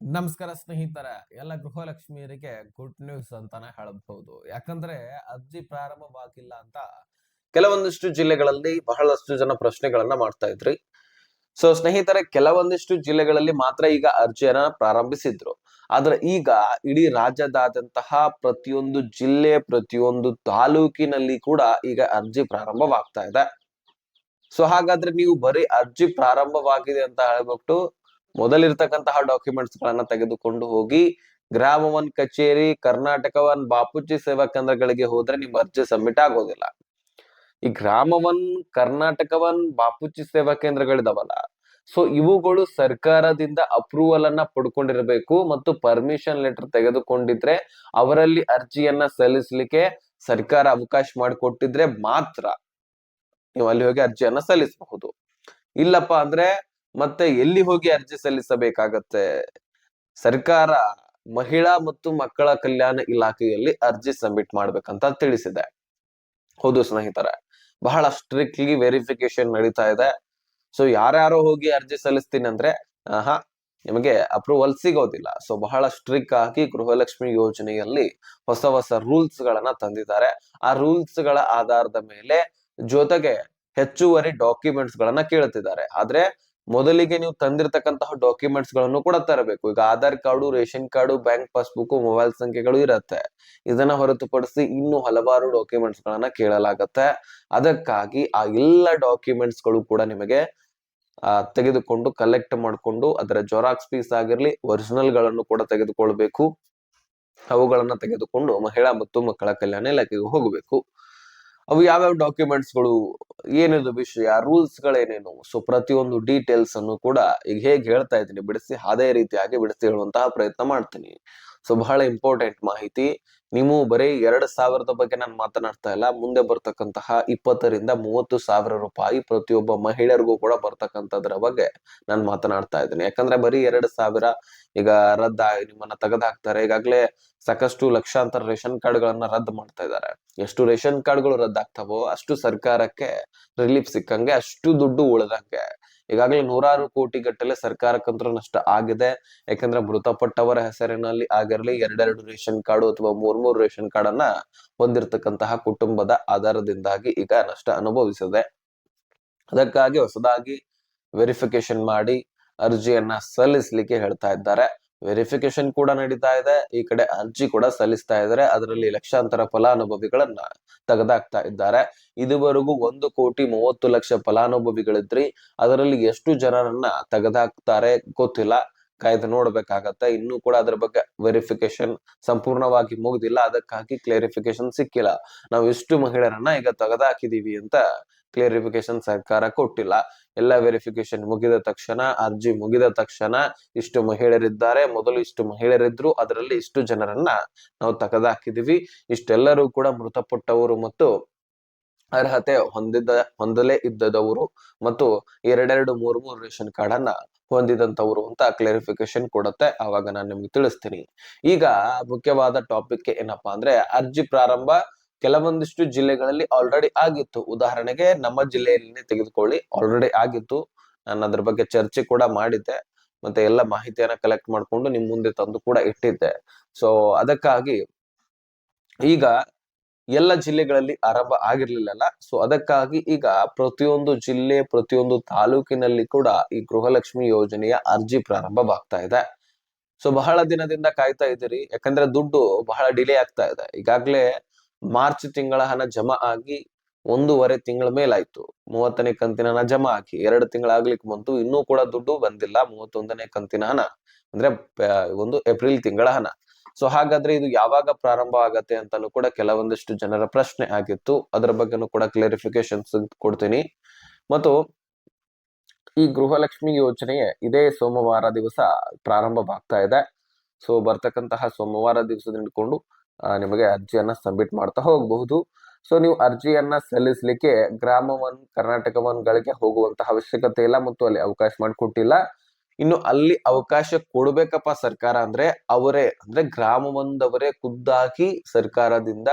ನಮಸ್ಕಾರ ಸ್ನೇಹಿತರ ಎಲ್ಲ ಗೃಹಲಕ್ಷ್ಮಿಯರಿಗೆ ಗುಡ್ ನ್ಯೂಸ್ ಅಂತಾನೆ ಹೇಳಬಹುದು. ಯಾಕಂದ್ರೆ ಅರ್ಜಿ ಪ್ರಾರಂಭವಾಗಿಲ್ಲ ಅಂತ ಕೆಲವೊಂದಿಷ್ಟು ಜಿಲ್ಲೆಗಳಲ್ಲಿ ಬಹಳಷ್ಟು ಜನ ಪ್ರಶ್ನೆಗಳನ್ನ ಮಾಡ್ತಾ ಇದ್ರಿ. ಸೊ ಸ್ನೇಹಿತರೆ, ಕೆಲವೊಂದಿಷ್ಟು ಜಿಲ್ಲೆಗಳಲ್ಲಿ ಮಾತ್ರ ಈಗ ಅರ್ಜಿಯನ್ನ ಪ್ರಾರಂಭಿಸಿದ್ರು. ಆದ್ರೆ ಈಗ ಇಡೀ ರಾಜ್ಯದಾದ್ಯಂತಹ ಪ್ರತಿಯೊಂದು ಜಿಲ್ಲೆ, ಪ್ರತಿಯೊಂದು ತಾಲೂಕಿನಲ್ಲಿ ಕೂಡ ಈಗ ಅರ್ಜಿ ಪ್ರಾರಂಭವಾಗ್ತಾ ಇದೆ. ಸೊ ಹಾಗಾದ್ರೆ ನೀವು ಬರೀ ಅರ್ಜಿ ಪ್ರಾರಂಭವಾಗಿದೆ ಅಂತ ಹೇಳ್ಬಿಟ್ಟು ಮೊದಲಿರ್ತಕ್ಕಂತಹ ಡಾಕ್ಯುಮೆಂಟ್ಸ್ ಗಳನ್ನ ತೆಗೆದುಕೊಂಡು ಹೋಗಿ ಗ್ರಾಮ ಒನ್ ಕಚೇರಿ, ಕರ್ನಾಟಕ ಒನ್ ಬಾಪೂಜಿ ಸೇವಾ ಕೇಂದ್ರಗಳಿಗೆ ಹೋದ್ರೆ ನಿಮ್ ಅರ್ಜಿ ಸಬ್ಮಿಟ್ ಆಗೋದಿಲ್ಲ. ಈ ಗ್ರಾಮ ಒನ್, ಕರ್ನಾಟಕ ಒನ್, ಬಾಪೂಜಿ ಸೇವಾ ಕೇಂದ್ರಗಳಿದಾವಲ್ಲ, ಸೊ ಇವುಗಳು ಸರ್ಕಾರದಿಂದ ಅಪ್ರೂವಲ್ ಅನ್ನ ಪಡ್ಕೊಂಡಿರ್ಬೇಕು ಮತ್ತು ಪರ್ಮಿಷನ್ ಲೆಟರ್ ತೆಗೆದುಕೊಂಡಿದ್ರೆ ಅವರಲ್ಲಿ ಅರ್ಜಿಯನ್ನ ಸಲ್ಲಿಸಲಿಕ್ಕೆ ಸರ್ಕಾರ ಅವಕಾಶ ಮಾಡಿಕೊಟ್ಟಿದ್ರೆ ಮಾತ್ರ ನೀವು ಅಲ್ಲಿ ಹೋಗಿ ಅರ್ಜಿಯನ್ನ ಸಲ್ಲಿಸಬಹುದು. ಇಲ್ಲಪ್ಪ ಅಂದ್ರೆ ಮತ್ತೆ ಎಲ್ಲಿ ಹೋಗಿ ಅರ್ಜಿ ಸಲ್ಲಿಸಬೇಕಾಗತ್ತೆ? ಸರ್ಕಾರ ಮಹಿಳಾ ಮತ್ತು ಮಕ್ಕಳ ಕಲ್ಯಾಣ ಇಲಾಖೆಯಲ್ಲಿ ಅರ್ಜಿ ಸಬ್ಮಿಟ್ ಮಾಡ್ಬೇಕಂತ ತಿಳಿಸಿದೆ. ಹೌದು ಸ್ನೇಹಿತರೆ, ಬಹಳ ಸ್ಟ್ರಿಕ್ಟ್ಲಿ ವೆರಿಫಿಕೇಶನ್ ನಡೀತಾ ಇದೆ. ಸೊ ಯಾರ್ಯಾರೋ ಹೋಗಿ ಅರ್ಜಿ ಸಲ್ಲಿಸ್ತೀನಿ ಅಂದ್ರೆ ನಿಮಗೆ ಅಪ್ರೂವಲ್ ಸಿಗೋದಿಲ್ಲ. ಸೊ ಬಹಳ ಸ್ಟ್ರಿಕ್ ಆಗಿ ಗೃಹಲಕ್ಷ್ಮಿ ಯೋಜನೆಯಲ್ಲಿ ಹೊಸ ಹೊಸ ರೂಲ್ಸ್ ಗಳನ್ನ ತಂದಿದ್ದಾರೆ. ಆ ರೂಲ್ಸ್ ಗಳ ಆಧಾರದ ಮೇಲೆ ಜೊತೆಗೆ ಹೆಚ್ಚುವರಿ ಡಾಕ್ಯುಮೆಂಟ್ಸ್ ಗಳನ್ನ ಕೇಳ್ತಿದ್ದಾರೆ. ಆದ್ರೆ ಮೊದಲಿಗೆ ನೀವು ತಂದಿರತಕ್ಕಂತಹ ಡಾಕ್ಯುಮೆಂಟ್ಸ್ ಗಳನ್ನು ಕೂಡ ತರಬೇಕು. ಈಗ Aadhaar card, ration card, bank passbook, mobile ಸಂಖ್ಯೆಗಳು ಇರತ್ತೆ. ಇದನ್ನ ಹೊರತುಪಡಿಸಿ ಇನ್ನು ಹಲವಾರು ಡಾಕ್ಯುಮೆಂಟ್ಸ್ ಗಳನ್ನ ಕೇಳಲಾಗತ್ತೆ. ಅದಕ್ಕಾಗಿ ಆ ಎಲ್ಲ ಡಾಕ್ಯುಮೆಂಟ್ಸ್ ಗಳು ಕೂಡ ನಿಮಗೆ ತೆಗೆದುಕೊಂಡು ಕಲೆಕ್ಟ್ ಮಾಡಿಕೊಂಡು ಅದರ ಜೆರಾಕ್ಸ್ ಪೀಸ್ ಆಗಿರ್ಲಿ, ಒರಿಜಿನಲ್ ಗಳನ್ನು ಕೂಡ ತೆಗೆದುಕೊಳ್ಬೇಕು. ಅವುಗಳನ್ನ ತೆಗೆದುಕೊಂಡು ಮಹಿಳಾ ಮತ್ತು ಮಕ್ಕಳ ಕಲ್ಯಾಣ ಇಲಾಖೆಗೆ ಹೋಗಬೇಕು. ಅವು ಯಾವ್ಯಾವ ಡಾಕ್ಯುಮೆಂಟ್ಸ್ ಗಳು, ಏನಿದು ವಿಷಯ, ರೂಲ್ಸ್ ಗಳೇನೇನು, ಸೊ ಪ್ರತಿಯೊಂದು ಡೀಟೇಲ್ಸ್ ಅನ್ನು ಕೂಡ ಈಗ ಹೇಗೆ ಹೇಳ್ತಾ ಇದ್ದೀನಿ ಬಿಡಿಸಿ ಅದೇ ರೀತಿಯಾಗಿ ಬಿಡಿಸಿ ಹೇಳುವಂತಹ ಪ್ರಯತ್ನ ಮಾಡ್ತೀನಿ. ಸೊ ಬಹಳ ಇಂಪಾರ್ಟೆಂಟ್ ಮಾಹಿತಿ. ನೀವು ಬರೀ 2,000 ಬಗ್ಗೆ ನಾನು ಮಾತನಾಡ್ತಾ ಇಲ್ಲ, ಮುಂದೆ ಬರ್ತಕ್ಕಂತಹ 20,000 ರಿಂದ 30,000 ರೂಪಾಯಿ ಪ್ರತಿಯೊಬ್ಬ ಮಹಿಳೆಯರಿಗೂ ಕೂಡ ಬರ್ತಕ್ಕಂಥದ್ರ ಬಗ್ಗೆ ನಾನು ಮಾತನಾಡ್ತಾ ಇದ್ದೀನಿ. ಯಾಕಂದ್ರೆ ಬರೀ 2,000 ಈಗ ನಿಮ್ಮನ್ನ ತೆಗೆದಾಕ್ತಾರೆ. ಈಗಾಗ್ಲೇ ಸಾಕಷ್ಟು ಲಕ್ಷಾಂತರ ರೇಷನ್ ಕಾರ್ಡ್ ಗಳನ್ನ ರದ್ದು ಮಾಡ್ತಾ ಇದ್ದಾರೆ. ಎಷ್ಟು ರೇಷನ್ ಕಾರ್ಡ್ಗಳು ರದ್ದಾಗ್ತಾವೋ ಅಷ್ಟು ಸರ್ಕಾರಕ್ಕೆ ರಿಲೀಫ್ ಸಿಕ್ಕಂಗೆ, ಅಷ್ಟು ದುಡ್ಡು ಉಳಿದಂಗೆ. ಈಗಾಗಲೇ ನೂರಾರು ಕೋಟಿ ಗಟ್ಟಲೆ ಸರ್ಕಾರಕ್ಕಂತೂ ನಷ್ಟ ಆಗಿದೆ. ಯಾಕಂದ್ರೆ ಮೃತಪಟ್ಟವರ ಹೆಸರಿನಲ್ಲಿ ಆಗಿರ್ಲಿ, 2 ರೇಷನ್ ಕಾರ್ಡು ಅಥವಾ 3 ರೇಷನ್ ಕಾರ್ಡ್ ಅನ್ನ ಹೊಂದಿರತಕ್ಕಂತಹ ಕುಟುಂಬದ ಆಧಾರದಿಂದಾಗಿ ಈಗ ನಷ್ಟ ಅನುಭವಿಸಿದೆ. ಅದಕ್ಕಾಗಿ ಹೊಸದಾಗಿ ವೆರಿಫಿಕೇಶನ್ ಮಾಡಿ ಅರ್ಜಿಯನ್ನ ಸಲ್ಲಿಸಲಿಕ್ಕೆ ಹೇಳ್ತಾ ಇದ್ದಾರೆ. ವೆರಿಫಿಕೇಶನ್ ಕೂಡ ನಡೀತಾ ಇದೆ, ಈ ಕಡೆ ಅರ್ಜಿ ಕೂಡ ಸಲ್ಲಿಸ್ತಾ ಇದ್ದಾರೆ. ಅದರಲ್ಲಿ ಲಕ್ಷಾಂತರ ಫಲಾನುಭವಿಗಳನ್ನ ತೆಗೆದಾಕ್ತಾ ಇದ್ದಾರೆ. ಇದುವರೆಗೂ 1,30,30,00,000 ಫಲಾನುಭವಿಗಳಿದ್ರಿ. ಅದರಲ್ಲಿ ಎಷ್ಟು ಜನರನ್ನ ತೆಗೆದಾಕ್ತಾರೆ ಗೊತ್ತಿಲ್ಲ, ಕಾಯ್ದು ನೋಡ್ಬೇಕಾಗತ್ತೆ. ಇನ್ನೂ ಕೂಡ ಅದ್ರ ಬಗ್ಗೆ ವೆರಿಫಿಕೇಶನ್ ಸಂಪೂರ್ಣವಾಗಿ ಮುಗ್ದಿಲ್ಲ. ಅದಕ್ಕಾಗಿ ಕ್ಲಾರಿಫಿಕೇಶನ್ ಸಿಕ್ಕಿಲ್ಲ. ನಾವು ಎಷ್ಟು ಮಹಿಳೆಯರನ್ನ ಈಗ ತೆಗೆದಾಕಿದೀವಿ ಅಂತ ಕ್ಲಾರಿಫಿಕೇಶನ್ ಸರ್ಕಾರ ಕೊಟ್ಟಿಲ್ಲ. ಎಲ್ಲ ವೆರಿಫಿಕೇಶನ್ ಮುಗಿದ ತಕ್ಷಣ, ಅರ್ಜಿ ಮುಗಿದ ತಕ್ಷಣ ಇಷ್ಟು ಮಹಿಳೆಯರಿದ್ದಾರೆ, ಮೊದಲು ಇಷ್ಟು ಮಹಿಳೆಯರಿದ್ರು, ಅದರಲ್ಲಿ ಇಷ್ಟು ಜನರನ್ನ ನಾವು ತೆಗೆದಾಕಿದೀವಿ, ಇಷ್ಟೆಲ್ಲರೂ ಕೂಡ ಮೃತಪಟ್ಟವರು ಮತ್ತು ಅರ್ಹತೆ ಹೊಂದಲೇ ಇದ್ದದವರು ಮತ್ತು 2 ರೇಷನ್ ಕಾರ್ಡ್ ಅನ್ನ ಹೊಂದಿದಂತವ್ರು ಅಂತ ಕ್ಲಾರಿಫಿಕೇಶನ್ ಕೊಡುತ್ತೆ. ಅವಾಗ ನಾನು ನಿಮ್ಗೆ ತಿಳಿಸ್ತೀನಿ. ಈಗ ಮುಖ್ಯವಾದ ಟಾಪಿಕ್ ಏನಪ್ಪಾ ಅಂದ್ರೆ, ಅರ್ಜಿ ಪ್ರಾರಂಭ ಕೆಲವೊಂದಿಷ್ಟು ಜಿಲ್ಲೆಗಳಲ್ಲಿ ಆಲ್ರೆಡಿ ಆಗಿತ್ತು. ಉದಾಹರಣೆಗೆ ನಮ್ಮ ಜಿಲ್ಲೆಯಲ್ಲಿ ತೆಗೆದುಕೊಳ್ಳಿ, ಆಲ್ರೆಡಿ ಆಗಿತ್ತು. ನಾನು ಅದ್ರ ಬಗ್ಗೆ ಚರ್ಚೆ ಕೂಡ ಮಾಡಿದ್ದೆ, ಮತ್ತೆ ಎಲ್ಲ ಮಾಹಿತಿಯನ್ನ ಕಲೆಕ್ಟ್ ಮಾಡ್ಕೊಂಡು ನಿಮ್ ಮುಂದೆ ತಂದು ಕೂಡ ಇಟ್ಟಿದ್ದೆ. ಸೊ ಅದಕ್ಕಾಗಿ ಈಗ ಎಲ್ಲ ಜಿಲ್ಲೆಗಳಲ್ಲಿ ಆರಂಭ ಆಗಿರ್ಲಿಲ್ಲಲ್ಲ. ಸೊ ಅದಕ್ಕಾಗಿ ಈಗ ಪ್ರತಿಯೊಂದು ಜಿಲ್ಲೆ, ಪ್ರತಿಯೊಂದು ತಾಲೂಕಿನಲ್ಲಿ ಕೂಡ ಈ ಗೃಹಲಕ್ಷ್ಮಿ ಯೋಜನೆಯ ಅರ್ಜಿ ಪ್ರಾರಂಭವಾಗ್ತಾ ಇದೆ. ಸೊ ಬಹಳ ದಿನದಿಂದ ಕಾಯ್ತಾ ಇದ್ದೀರಿ, ಯಾಕಂದ್ರೆ ದುಡ್ಡು ಬಹಳ ಡಿಲೇ ಆಗ್ತಾ ಇದೆ. ಈಗಾಗ್ಲೇ ಮಾರ್ಚ್ ತಿಂಗಳ ಹಣ ಜಮಾ ಆಗಿ 1.5 ತಿಂಗಳ ಮೇಲಾಯ್ತು. 30ನೇ ಕಂತಿನ ಹಣ ಜಮಾ ಆಗಿ 2 ತಿಂಗಳಾಗ್ಲಿಕ್ಕೆ ಬಂತು, ಇನ್ನೂ ಕೂಡ ದುಡ್ಡು ಬಂದಿಲ್ಲ. 31ನೇ ಕಂತಿನ ಹಣ ಅಂದ್ರೆ ಒಂದು ಏಪ್ರಿಲ್ ತಿಂಗಳ ಹಣ. ಸೊ ಹಾಗಾದ್ರೆ ಇದು ಯಾವಾಗ ಪ್ರಾರಂಭ ಆಗತ್ತೆ ಅಂತಾನು ಕೂಡ ಕೆಲವೊಂದಿಷ್ಟು ಜನರ ಪ್ರಶ್ನೆ ಆಗಿತ್ತು. ಅದರ ಬಗ್ಗೆನೂ ಕೂಡ ಕ್ಲಾರಿಫಿಕೇಶನ್ಸ್ ಕೊಡ್ತೀನಿ. ಮತ್ತು ಈ ಗೃಹಲಕ್ಷ್ಮಿ ಯೋಜನೆ ಇದೇ ಸೋಮವಾರ ದಿವಸ ಪ್ರಾರಂಭವಾಗ್ತಾ ಇದೆ. ಸೊ ಬರ್ತಕ್ಕಂತಹ ಸೋಮವಾರ ದಿವಸದಿಂದ ಹಿಡ್ಕೊಂಡು ನಿಮಗೆ ಅರ್ಜಿಯನ್ನ ಸಬ್ಮಿಟ್ ಮಾಡ್ತಾ ಹೋಗಬಹುದು. ಸೊ ನೀವು ಅರ್ಜಿಯನ್ನ ಸಲ್ಲಿಸಲಿಕ್ಕೆ ಗ್ರಾಮ ಒನ್, ಕರ್ನಾಟಕ ಒನ್ ಗಳಿಗೆ ಹೋಗುವಂತಹ ಅವಶ್ಯಕತೆ ಇಲ್ಲ ಮತ್ತು ಅಲ್ಲಿ ಅವಕಾಶ ಮಾಡಿಕೊಟ್ಟಿಲ್ಲ. ಇನ್ನು ಅಲ್ಲಿ ಅವಕಾಶ ಕೊಡ್ಬೇಕಪ್ಪ ಸರ್ಕಾರ ಅಂದ್ರೆ ಅವರೇ, ಅಂದ್ರೆ ಗ್ರಾಮ ಒಂದವರೇ ಖುದ್ದಾಗಿ ಸರ್ಕಾರದಿಂದ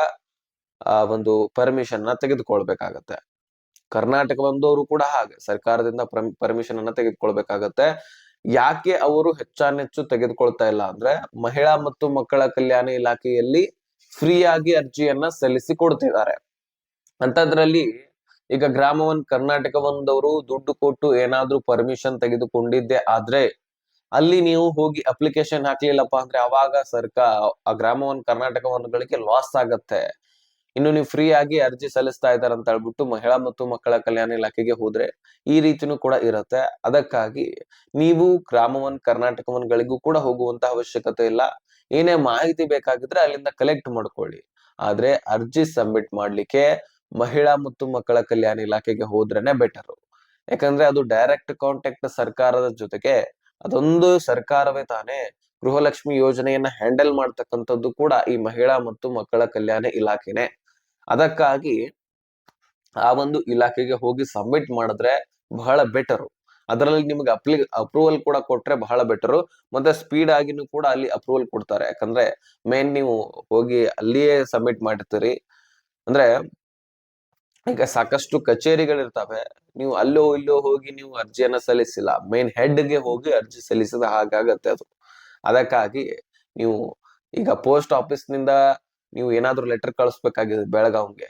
ಒಂದು ಪರ್ಮಿಷನ್ ನ ತೆಗೆದುಕೊಳ್ಬೇಕಾಗತ್ತೆ. ಕರ್ನಾಟಕ ಬಂದವರು ಕೂಡ ಹಾಗೆ ಸರ್ಕಾರದಿಂದ ಪರ್ಮಿಷನ್ ಅನ್ನ ತೆಗೆದುಕೊಳ್ಬೇಕಾಗತ್ತೆ. ಯಾಕೆ ಅವರು ಹೆಚ್ಚಾನೆಚ್ಚು ತೆಗೆದುಕೊಳ್ತಾ ಇಲ್ಲ ಅಂದ್ರೆ, ಮಹಿಳಾ ಮತ್ತು ಮಕ್ಕಳ ಕಲ್ಯಾಣ ಇಲಾಖೆಯಲ್ಲಿ ಫ್ರೀ ಆಗಿ ಅರ್ಜಿಯನ್ನ ಸಲ್ಲಿಸಿ ಕೊಡ್ತಿದ್ದಾರೆ. ಅಂತದ್ರಲ್ಲಿ ಈಗ ಗ್ರಾಮ ಒನ್ ಕರ್ನಾಟಕ ಒಂದವರು ದುಡ್ಡು ಕೊಟ್ಟು ಏನಾದ್ರೂ ಪರ್ಮಿಷನ್ ತೆಗೆದುಕೊಂಡಿದ್ದೆ ಆದ್ರೆ ಅಲ್ಲಿ ನೀವು ಹೋಗಿ ಅಪ್ಲಿಕೇಶನ್ ಹಾಕ್ಲಿಲ್ಲಪ್ಪಾ ಅಂದ್ರೆ ಅವಾಗ ಆ ಗ್ರಾಮ ಒನ್ ಕರ್ನಾಟಕ ಒಂದ್ಗಳಿಗೆ ಲಾಸ್ ಆಗತ್ತೆ. ಇನ್ನು ನೀವು ಫ್ರೀ ಆಗಿ ಅರ್ಜಿ ಸಲ್ಲಿಸ್ತಾ ಇದ್ದಾರೆ ಅಂತ ಹೇಳ್ಬಿಟ್ಟು ಮಹಿಳಾ ಮತ್ತು ಮಕ್ಕಳ ಕಲ್ಯಾಣ ಇಲಾಖೆಗೆ ಹೋದ್ರೆ ಈ ರೀತಿನೂ ಕೂಡ ಇರತ್ತೆ. ಅದಕ್ಕಾಗಿ ನೀವು ಗ್ರಾಮ ಒನ್ ಕರ್ನಾಟಕ ಒಂದ್ಗಳಿಗೂ ಕೂಡ ಹೋಗುವಂತ ಅವಶ್ಯಕತೆ ಇಲ್ಲ. ಏನೇ ಮಾಹಿತಿ ಬೇಕಾಗಿದ್ರೆ ಅಲ್ಲಿಂದ ಕಲೆಕ್ಟ್ ಮಾಡ್ಕೊಳ್ಳಿ. ಆದ್ರೆ ಅರ್ಜಿ ಸಬ್ಮಿಟ್ ಮಾಡ್ಲಿಕ್ಕೆ ಮಹಿಳಾ ಮತ್ತು ಮಕ್ಕಳ ಕಲ್ಯಾಣ ಇಲಾಖೆಗೆ ಹೋದ್ರೇನೆ ಬೆಟರ್. ಯಾಕಂದ್ರೆ ಅದು ಡೈರೆಕ್ಟ್ ಕಾಂಟ್ಯಾಕ್ಟ್ ಸರ್ಕಾರದ ಜೊತೆಗೆ, ಅದೊಂದು ಸರ್ಕಾರವೇ ತಾನೇ ಗೃಹಲಕ್ಷ್ಮಿ ಯೋಜನೆಯನ್ನ ಹ್ಯಾಂಡಲ್ ಮಾಡ್ತಕ್ಕಂಥದ್ದು ಕೂಡ ಈ ಮಹಿಳಾ ಮತ್ತು ಮಕ್ಕಳ ಕಲ್ಯಾಣ ಇಲಾಖೆನೆ. ಅದಕ್ಕಾಗಿ ಆ ಒಂದು ಇಲಾಖೆಗೆ ಹೋಗಿ ಸಬ್ಮಿಟ್ ಮಾಡಿದ್ರೆ ಬಹಳ ಬೆಟರು. ಅದರಲ್ಲಿ ನಿಮ್ಗೆ ಅಪ್ರೂವಲ್ ಕೂಡ ಕೊಟ್ರೆ ಬಹಳ ಬೆಟರು. ಮತ್ತೆ ಸ್ಪೀಡ್ ಆಗಿನೂ ಕೂಡ ಅಲ್ಲಿ ಅಪ್ರೂವಲ್ ಕೊಡ್ತಾರೆ. ಯಾಕಂದ್ರೆ ಮೇನ್ ನೀವು ಹೋಗಿ ಅಲ್ಲಿಯೇ ಸಬ್ಮಿಟ್ ಮಾಡಿರ್ತೀರಿ ಅಂದ್ರೆ, ಈಗ ಸಾಕಷ್ಟು ಕಚೇರಿಗಳಿರ್ತಾವೆ, ನೀವು ಅಲ್ಲೋ ಇಲ್ಲೋ ಹೋಗಿ ನೀವು ಅರ್ಜಿಯನ್ನ ಸಲ್ಲಿಸಿಲ್ಲ, ಮೇನ್ ಹೆಡ್ ಗೆ ಹೋಗಿ ಅರ್ಜಿ ಸಲ್ಲಿಸಿದ ಹಾಗಾಗತ್ತೆ ಅದು. ಅದಕ್ಕಾಗಿ ನೀವು ಈಗ ಪೋಸ್ಟ್ ಆಫೀಸ್ ನಿಂದ ನೀವು ಏನಾದ್ರೂ ಲೆಟರ್ ಕಳಿಸ್ಬೇಕಾಗಿದೆ ಬೆಳಗಾವ್ಗೆ,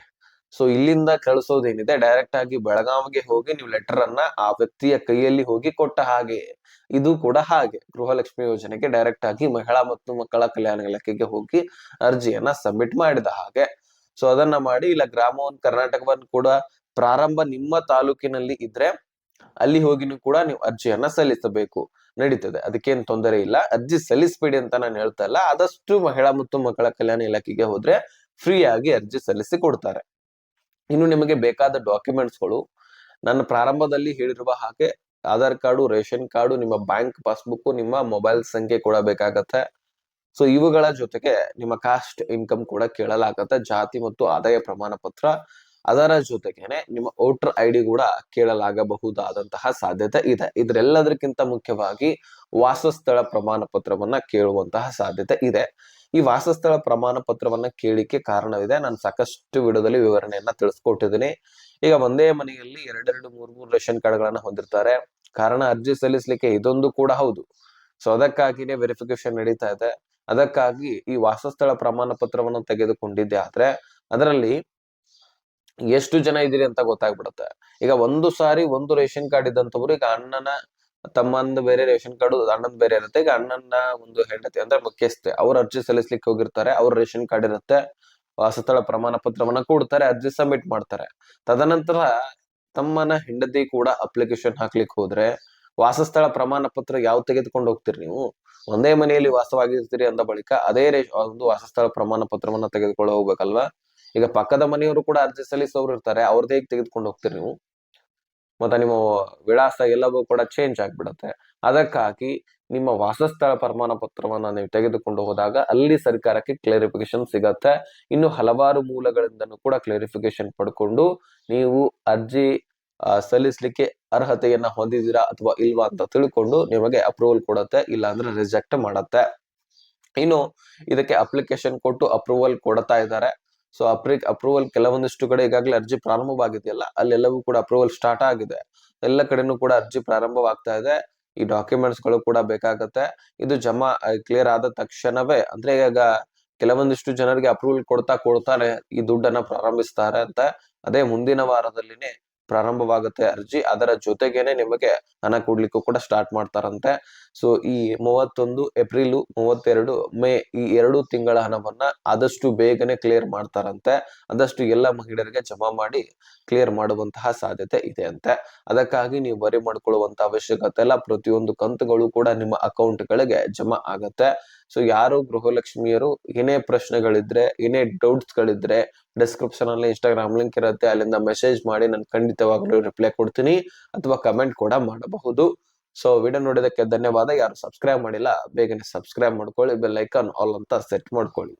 ಸೊ ಇಲ್ಲಿಂದ ಕಳಿಸೋದೇನಿದೆ ಡೈರೆಕ್ಟ್ ಆಗಿ ಬೆಳಗಾವಿಗೆ ಹೋಗಿ ನೀವು ಲೆಟರ್ ಅನ್ನ ಆ ವ್ಯಕ್ತಿಯ ಕೈಯಲ್ಲಿ ಹೋಗಿ ಕೊಟ್ಟ ಹಾಗೆ. ಇದು ಕೂಡ ಹಾಗೆ ಗೃಹಲಕ್ಷ್ಮಿ ಯೋಜನೆಗೆ ಡೈರೆಕ್ಟ್ ಆಗಿ ಮಹಿಳಾ ಮತ್ತು ಮಕ್ಕಳ ಕಲ್ಯಾಣ ಇಲಾಖೆಗೆ ಹೋಗಿ ಅರ್ಜಿಯನ್ನ ಸಬ್ಮಿಟ್ ಮಾಡಿದ ಹಾಗೆ. ಸೊ ಅದನ್ನ ಮಾಡಿ, ಇಲ್ಲ ಗ್ರಾಮ ಒನ್ ಕರ್ನಾಟಕವನ್ನು ಕೂಡ ಪ್ರಾರಂಭ ನಿಮ್ಮ ತಾಲೂಕಿನಲ್ಲಿ ಇದ್ರೆ ಅಲ್ಲಿ ಹೋಗಿನೂ ಕೂಡ ನೀವು ಅರ್ಜಿಯನ್ನ ಸಲ್ಲಿಸಬೇಕು, ನಡೀತದೆ, ಅದಕ್ಕೇನ್ ತೊಂದರೆ ಇಲ್ಲ. ಅರ್ಜಿ ಸಲ್ಲಿಸಬೇಡಿ ಅಂತ ನಾನು ಹೇಳ್ತಾ ಇಲ್ಲ. ಆದಷ್ಟು ಮಹಿಳಾ ಮತ್ತು ಮಕ್ಕಳ ಕಲ್ಯಾಣ ಇಲಾಖೆಗೆ ಹೋದ್ರೆ ಫ್ರೀ ಆಗಿ ಅರ್ಜಿ ಸಲ್ಲಿಸಿ ಕೊಡ್ತಾರೆ. ಇನ್ನು ನಿಮಗೆ ಬೇಕಾದ ಡಾಕ್ಯುಮೆಂಟ್ಸ್ಗಳು ನನ್ನ ಪ್ರಾರಂಭದಲ್ಲಿ ಹೇಳಿರುವ ಹಾಗೆ ಆಧಾರ್ ಕಾರ್ಡು, ರೇಷನ್ ಕಾರ್ಡು, ನಿಮ್ಮ ಬ್ಯಾಂಕ್ ಪಾಸ್ಬುಕ್, ನಿಮ್ಮ ಮೊಬೈಲ್ ಸಂಖ್ಯೆ ಕೂಡ ಬೇಕಾಗತ್ತೆ. ಸೊ ಇವುಗಳ ಜೊತೆಗೆ ನಿಮ್ಮ ಕಾಸ್ಟ್ ಇನ್ಕಮ್ ಕೂಡ ಕೇಳಲಾಗತ್ತೆ, ಜಾತಿ ಮತ್ತು ಆದಾಯ ಪ್ರಮಾಣ ಪತ್ರ. ಅದರ ಜೊತೆಗೇನೆ ನಿಮ್ಮ ವೋಟರ್ ಐಡಿ ಕೂಡ ಕೇಳಲಾಗಬಹುದಾದಂತಹ ಸಾಧ್ಯತೆ ಇದೆ. ಇದ್ರೆಲ್ಲದಕ್ಕಿಂತ ಮುಖ್ಯವಾಗಿ ವಾಸಸ್ಥಳ ಪ್ರಮಾಣ ಪತ್ರವನ್ನ ಕೇಳುವಂತಹ ಸಾಧ್ಯತೆ ಇದೆ. ಈ ವಾಸಸ್ಥಳ ಪ್ರಮಾಣ ಪತ್ರವನ್ನ ಕೇಳಿಕೆ ಕಾರಣವಿದೆ. ನಾನು ಸಾಕಷ್ಟು ವಿಡಿಯೋದಲ್ಲಿ ವಿವರಣೆಯನ್ನ ತಿಳಿಸ್ಕೊಟ್ಟಿದ್ದೀನಿ. ಈಗ ಒಂದೇ ಮನೆಯಲ್ಲಿ ಎರಡೆರಡು ಮೂರು ರೇಷನ್ ಕಾರ್ಡ್ಗಳನ್ನ ಹೊಂದಿರ್ತಾರೆ. ಕಾರಣ ಅರ್ಜಿ ಸಲ್ಲಿಸ್ಲಿಕ್ಕೆ ಇದೊಂದು ಕೂಡ ಹೌದು. ಸೊ ಅದಕ್ಕಾಗಿನೇ ವೆರಿಫಿಕೇಶನ್ ನಡೀತಾ ಇದೆ. ಅದಕ್ಕಾಗಿ ಈ ವಾಸಸ್ಥಳ ಪ್ರಮಾಣ ಪತ್ರವನ್ನು ತೆಗೆದುಕೊಂಡಿದ್ದೆ ಆದ್ರೆ ಅದರಲ್ಲಿ ಎಷ್ಟು ಜನ ಇದೀರಿ ಅಂತ ಗೊತ್ತಾಗ್ಬಿಡುತ್ತೆ. ಈಗ ಒಂದು ಸಾರಿ ಒಂದು ರೇಷನ್ ಕಾರ್ಡ್ ಇದ್ದಂತವ್ರು, ಈಗ ಅಣ್ಣನ ತಮ್ಮಂದು ಬೇರೆ ರೇಷನ್ ಕಾರ್ಡ್, ಅಣ್ಣಂದ್ ಬೇರೆ ಇರುತ್ತೆ. ಈಗ ಅಣ್ಣನ ಒಂದು ಹೆಂಡತಿ ಅಂದ್ರೆ ಮುಖ್ಯಸ್ಥೆ, ಅವ್ರ ಅರ್ಜಿ ಸಲ್ಲಿಸ್ಲಿಕ್ಕೆ ಹೋಗಿರ್ತಾರೆ, ಅವ್ರ ರೇಷನ್ ಕಾರ್ಡ್ ಇರುತ್ತೆ, ವಾಸಸ್ಥಳ ಪ್ರಮಾಣ ಪತ್ರವನ್ನ ಕೊಡ್ತಾರೆ, ಅರ್ಜಿ ಸಬ್ಮಿಟ್ ಮಾಡ್ತಾರೆ. ತದನಂತರ ತಮ್ಮನ ಹೆಂಡತಿ ಕೂಡ ಅಪ್ಲಿಕೇಶನ್ ಹಾಕ್ಲಿಕ್ಕೆ ಹೋದ್ರೆ ವಾಸಸ್ಥಳ ಪ್ರಮಾಣ ಪತ್ರ ಯಾವ ತೆಗೆದುಕೊಂಡು ಹೋಗ್ತೀರಿ ನೀವು? ಒಂದೇ ಮನೆಯಲ್ಲಿ ವಾಸವಾಗಿರ್ತೀರಿ ಅಂದ ಬಳಿಕ ಅದೇ ಒಂದು ವಾಸಸ್ಥಳ ಪ್ರಮಾಣ ಪತ್ರವನ್ನ ತೆಗೆದುಕೊಂಡು ಹೋಗ್ಬೇಕಲ್ವಾ? ಈಗ ಪಕ್ಕದ ಮನೆಯವರು ಕೂಡ ಅರ್ಜಿ ಸಲ್ಲಿಸೋರು ಇರ್ತಾರೆ, ಅವ್ರದ್ದು ಹೇಗೆ ತೆಗೆದುಕೊಂಡು ಹೋಗ್ತೀರಿ ನೀವು? ಮತ್ತೆ ನಿಮ್ಮ ವಿಳಾಸ ಎಲ್ಲವೂ ಕೂಡ ಚೇಂಜ್ ಆಗ್ಬಿಡುತ್ತೆ. ಅದಕ್ಕಾಗಿ ನಿಮ್ಮ ವಾಸಸ್ಥಳ ಪ್ರಮಾಣ ಪತ್ರವನ್ನ ನೀವು ತೆಗೆದುಕೊಂಡು ಹೋದಾಗ ಅಲ್ಲಿ ಸರ್ಕಾರಕ್ಕೆ ಕ್ಲಾರಿಫಿಕೇಶನ್ ಸಿಗತ್ತೆ. ಇನ್ನು ಹಲವಾರು ಮೂಲಗಳಿಂದನೂ ಕೂಡ ಕ್ಲಾರಿಫಿಕೇಶನ್ ಪಡ್ಕೊಂಡು ನೀವು ಅರ್ಜಿ ಸಲ್ಲಿಸ್ಲಿಕ್ಕೆ ಅರ್ಹತೆಯನ್ನ ಹೊಂದಿದ್ದೀರಾ ಅಥವಾ ಇಲ್ವಾ ಅಂತ ತಿಳ್ಕೊಂಡು ನಿಮಗೆ ಅಪ್ರೂವಲ್ ಕೊಡತ್ತೆ, ಇಲ್ಲ ಅಂದ್ರೆ ರಿಜೆಕ್ಟ್ ಮಾಡತ್ತೆ. ಇನ್ನು ಇದಕ್ಕೆ ಅಪ್ಲಿಕೇಶನ್ ಕೊಟ್ಟು ಅಪ್ರೂವಲ್ ಕೊಡ್ತಾ ಇದ್ದಾರೆ. ಸೊ ಅಪ್ರೂವಲ್ ಕೆಲವೊಂದಿಷ್ಟು ಕಡೆ ಈಗಾಗಲೇ ಅರ್ಜಿ ಪ್ರಾರಂಭವಾಗಿದೆಯಲ್ಲ, ಅಲ್ಲೆಲ್ಲವೂ ಕೂಡ ಅಪ್ರೂವಲ್ ಸ್ಟಾರ್ಟ್ ಆಗಿದೆ. ಎಲ್ಲ ಕಡೆನೂ ಕೂಡ ಅರ್ಜಿ ಪ್ರಾರಂಭವಾಗ್ತಾ ಇದೆ. ಈ ಡಾಕ್ಯುಮೆಂಟ್ಸ್ ಗಳು ಕೂಡ ಬೇಕಾಗತ್ತೆ. ಇದು ಜಮಾ ಕ್ಲಿಯರ್ ಆದ ತಕ್ಷಣವೇ, ಅಂದ್ರೆ ಈಗ ಕೆಲವೊಂದಿಷ್ಟು ಜನರಿಗೆ ಅಪ್ರೂವಲ್ ಕೊಡ್ತಾನೆ ಈ ದುಡ್ಡನ್ನ ಪ್ರಾರಂಭಿಸ್ತಾರೆ ಅಂತ. ಅದೇ ಮುಂದಿನ ವಾರದಲ್ಲಿನೇ ಪ್ರಾರಂಭವಾಗುತ್ತೆ ಅರ್ಜಿ. ಅದರ ಜೊತೆಗೇನೆ ನಿಮಗೆ ಹಣ ಕೊಡ್ಲಿಕ್ಕೂ ಕೂಡ ಸ್ಟಾರ್ಟ್ ಮಾಡ್ತಾರಂತೆ. ಸೊ ಈ 31 ಏಪ್ರಿಲ್, 32 ಮೇ ಈ 2 ತಿಂಗಳ ಹಣವನ್ನ ಆದಷ್ಟು ಬೇಗನೆ ಕ್ಲಿಯರ್ ಮಾಡ್ತಾರಂತೆ. ಆದಷ್ಟು ಎಲ್ಲ ಮಹಿಳೆಯರಿಗೆ ಜಮಾ ಮಾಡಿ ಕ್ಲಿಯರ್ ಮಾಡುವಂತಹ ಸಾಧ್ಯತೆ ಇದೆ ಅಂತೆ. ಅದಕ್ಕಾಗಿ ನೀವು ವರಿ ಮಾಡ್ಕೊಳ್ಳುವಂತ ಅವಶ್ಯಕತೆ ಇಲ್ಲ. ಪ್ರತಿಯೊಂದು ಕಂತುಗಳು ಕೂಡ ನಿಮ್ಮ ಅಕೌಂಟ್ ಗಳಿಗೆ ಜಮಾ ಆಗತ್ತೆ. ಸೊ ಯಾರು ಗೃಹಲಕ್ಷ್ಮಿಯರು ಏನೇ ಪ್ರಶ್ನೆಗಳಿದ್ರೆ, ಏನೇ ಡೌಟ್ಸ್ ಗಳಿದ್ರೆ ಡಿಸ್ಕ್ರಿಪ್ಷನ್ ಅಲ್ಲಿ ಇನ್ಸ್ಟಾಗ್ರಾಮ್ ಲಿಂಕ್ ಇರುತ್ತೆ, ಅಲ್ಲಿಂದ ಮೆಸೇಜ್ ಮಾಡಿ, ನಾನು ಖಂಡಿತವಾಗ್ಲೂ ರಿಪ್ಲೈ ಕೊಡ್ತೀನಿ ಅಥವಾ ಕಮೆಂಟ್ ಕೂಡ ಮಾಡಬಹುದು. ಸೊ ವಿಡಿಯೋ ನೋಡಿದಕ್ಕೆ ಧನ್ಯವಾದ. ಯಾರು ಸಬ್ಸ್ಕ್ರೈಬ್ ಮಾಡಿಲ್ಲ ಬೇಗನೆ ಸಬ್ಸ್ಕ್ರೈಬ್ ಮಾಡ್ಕೊಳ್ಳಿ, ಬೆಲ್ ಐಕಾನ್ ಆಲ್ ಅಂತ ಸೆಟ್ ಮಾಡ್ಕೊಳ್ಳಿ.